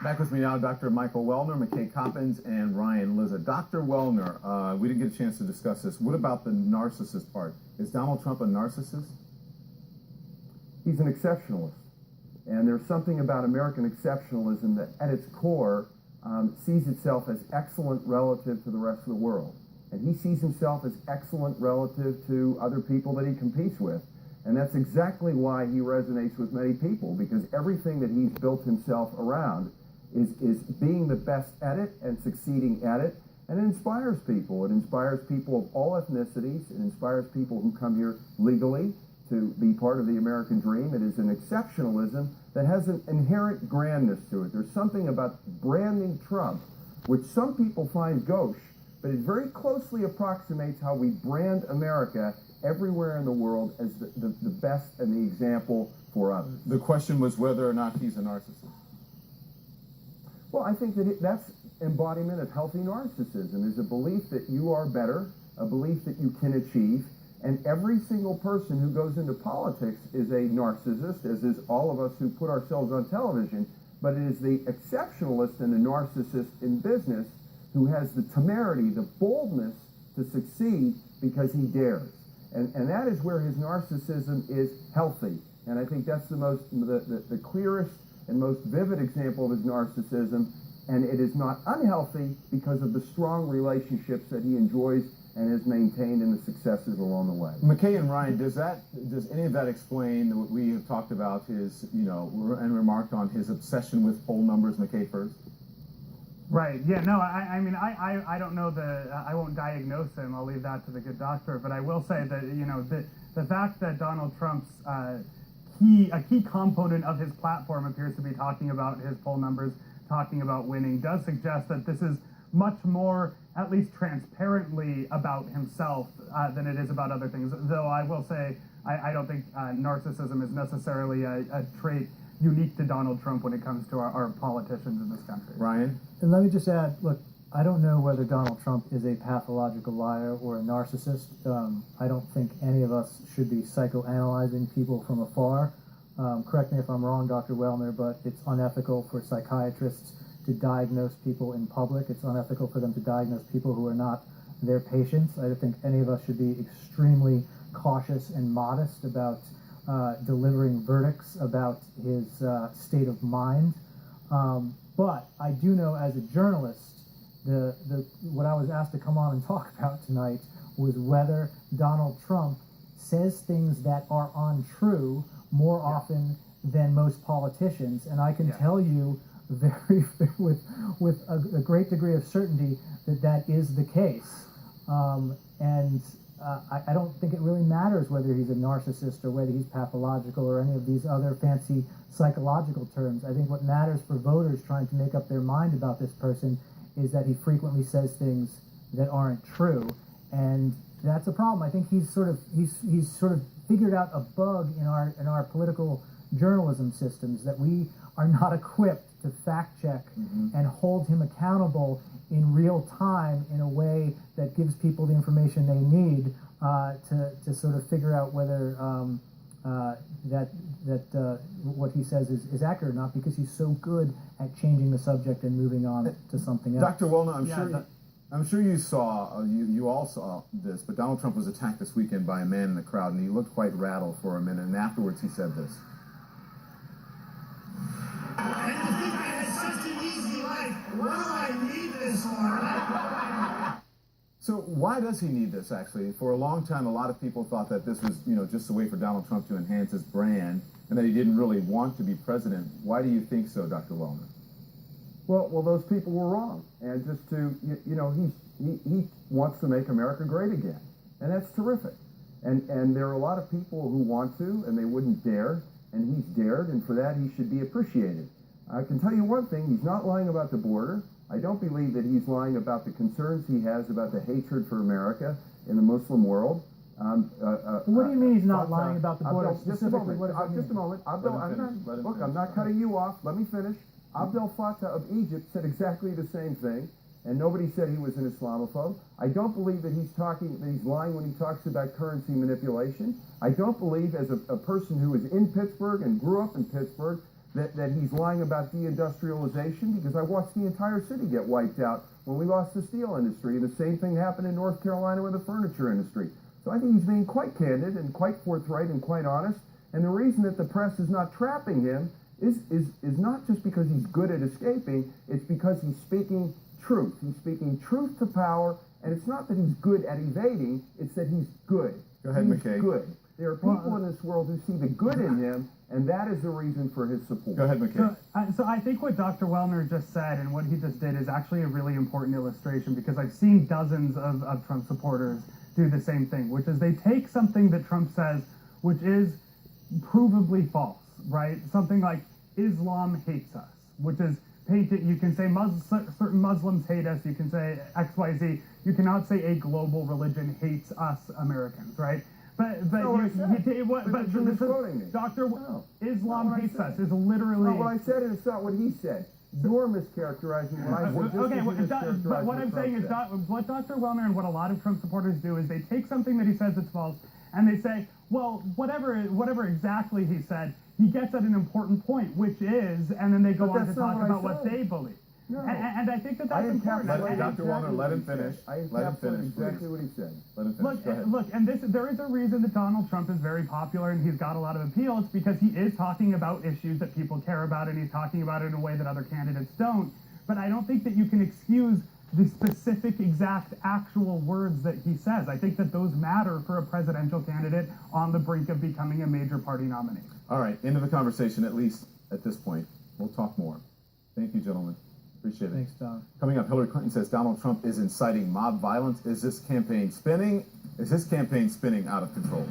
Back with me now, Dr. Michael Welner, McKay Coppins, and Ryan Lizza. Dr. Welner, we didn't get a chance to discuss this. What about the narcissist part? Is Donald Trump a narcissist? He's an exceptionalist. And there's something about American exceptionalism that at its core sees itself as excellent relative to the rest of the world. And he sees himself as excellent relative to other people that he competes with. And that's exactly why he resonates with many people, because everything that he's built himself around is being the best at it and succeeding at it. And it inspires people. It inspires people of all ethnicities. It inspires people who come here legally to be part of the American dream. It is an exceptionalism that has an inherent grandness to it. There's something about branding Trump, which some people find gauche, but it very closely approximates how we brand America everywhere in the world as the best and the example for others. The question was whether or not he's a narcissist. Well, I think that that's embodiment of healthy narcissism, is a belief that you are better, a belief that you can achieve, and every single person who goes into politics is a narcissist, as is all of us who put ourselves on television, but it is the exceptionalist and the narcissist in business who has the temerity, the boldness to succeed because he dares. And that is where his narcissism is healthy. And I think that's the clearest and most vivid example of his narcissism. And it is not unhealthy because of the strong relationships that he enjoys and has maintained in the successes along the way. McKay and Ryan, does any of that explain what we have talked about, his, and remarked on his obsession with poll numbers? McKay first. Right. Yeah. No. I mean, I don't know I won't diagnose him. I'll leave that to the good doctor. But I will say that the fact that Donald Trump's a key component of his platform appears to be talking about his poll numbers, talking about winning, does suggest that this is much more, at least transparently, about himself than it is about other things. Though I will say I don't think narcissism is necessarily a trait unique to Donald Trump when it comes to our politicians in this country. Ryan? And let me just add, look, I don't know whether Donald Trump is a pathological liar or a narcissist. I don't think any of us should be psychoanalyzing people from afar. Correct me if I'm wrong, Dr. Welner, but it's unethical for psychiatrists to diagnose people in public. It's unethical for them to diagnose people who are not their patients. I think any of us should be extremely cautious and modest about delivering verdicts about his state of mind. But I do know, as a journalist, what I was asked to come on and talk about tonight was whether Donald Trump says things that are untrue more often than most politicians. And I can tell you with a great degree of certainty that is the case. I don't think it really matters whether he's a narcissist or whether he's pathological or any of these other fancy psychological terms. I think what matters for voters trying to make up their mind about this person is that he frequently says things that aren't true, and that's a problem. I think he's sort of figured out a bug in our political journalism systems, that we are not equipped to fact check and hold him accountable in real time in a way that gives people the information they need to sort of figure out whether what he says is accurate or not, because he's so good at changing the subject and moving on to something else. Dr. Welner, I'm sure you saw, you all saw this, but Donald Trump was attacked this weekend by a man in the crowd, and he looked quite rattled for a minute, and afterwards he said this. I didn't think I had such an easy life. What do I need this for? So why does he need this, actually? For a long time, a lot of people thought that this was, just a way for Donald Trump to enhance his brand, and that he didn't really want to be president. Why do you think so, Dr. Welner? Well, those people were wrong. And just to, he wants to make America great again. And that's terrific. And there are a lot of people who want to, and they wouldn't dare. And he's dared, and for that he should be appreciated. I can tell you one thing, he's not lying about the border. I don't believe that he's lying about the concerns he has about the hatred for America in the Muslim world. What do you mean he's not lying about the border? Just a moment. I'm not cutting you off. Let me finish. Abdel Fattah of Egypt said exactly the same thing, and nobody said he was an Islamophobe. I don't believe that he's lying when he talks about currency manipulation. I don't believe, as a person who is in Pittsburgh and grew up in Pittsburgh, that he's lying about deindustrialization, because I watched the entire city get wiped out when we lost the steel industry, and the same thing happened in North Carolina with the furniture industry. So I think he's being quite candid and quite forthright and quite honest, and the reason that the press is not trapping him is not just because he's good at escaping, it's because he's speaking truth. He's speaking truth to power, and it's not that he's good at evading, it's that he's good. Go ahead, he's McKay. good. There are people in this world who see the good in him, and that is the reason for his support. Go ahead, McKay. So I think what Dr. Welner just said and what he just did is actually a really important illustration, because I've seen dozens of Trump supporters do the same thing, which is they take something that Trump says, which is provably false, right? Something like Islam hates us, which is painted. You can say certain Muslims hate us. You can say X, Y, Z. You cannot say a global religion hates us Americans, right? But you're misquoting me. Dr. No, Islam not what I hates said. us is literally. It's not what I said, and it's not what he said. You're mischaracterizing what I said. Okay, but what I'm saying is what Dr. Welner and what a lot of Trump supporters do is they take something that he says is false, and they say, well, whatever exactly he said, he gets at an important point, which is, and then they go on to talk about what they believe. No. And I think that that's important. Dr. Welner, let him finish. Let him finish, exactly what he said. Let him finish. Go ahead. Look, and there is a reason that Donald Trump is very popular and he's got a lot of appeal. It's because he is talking about issues that people care about, and he's talking about it in a way that other candidates don't. But I don't think that you can excuse the specific, exact, actual words that he says. I think that those matter for a presidential candidate on the brink of becoming a major party nominee. All right, end of the conversation, at least at this point. We'll talk more. Thank you, gentlemen. Appreciate it. Thanks, Don. Coming up, Hillary Clinton says Donald Trump is inciting mob violence. Is his campaign spinning? Is his campaign spinning out of control?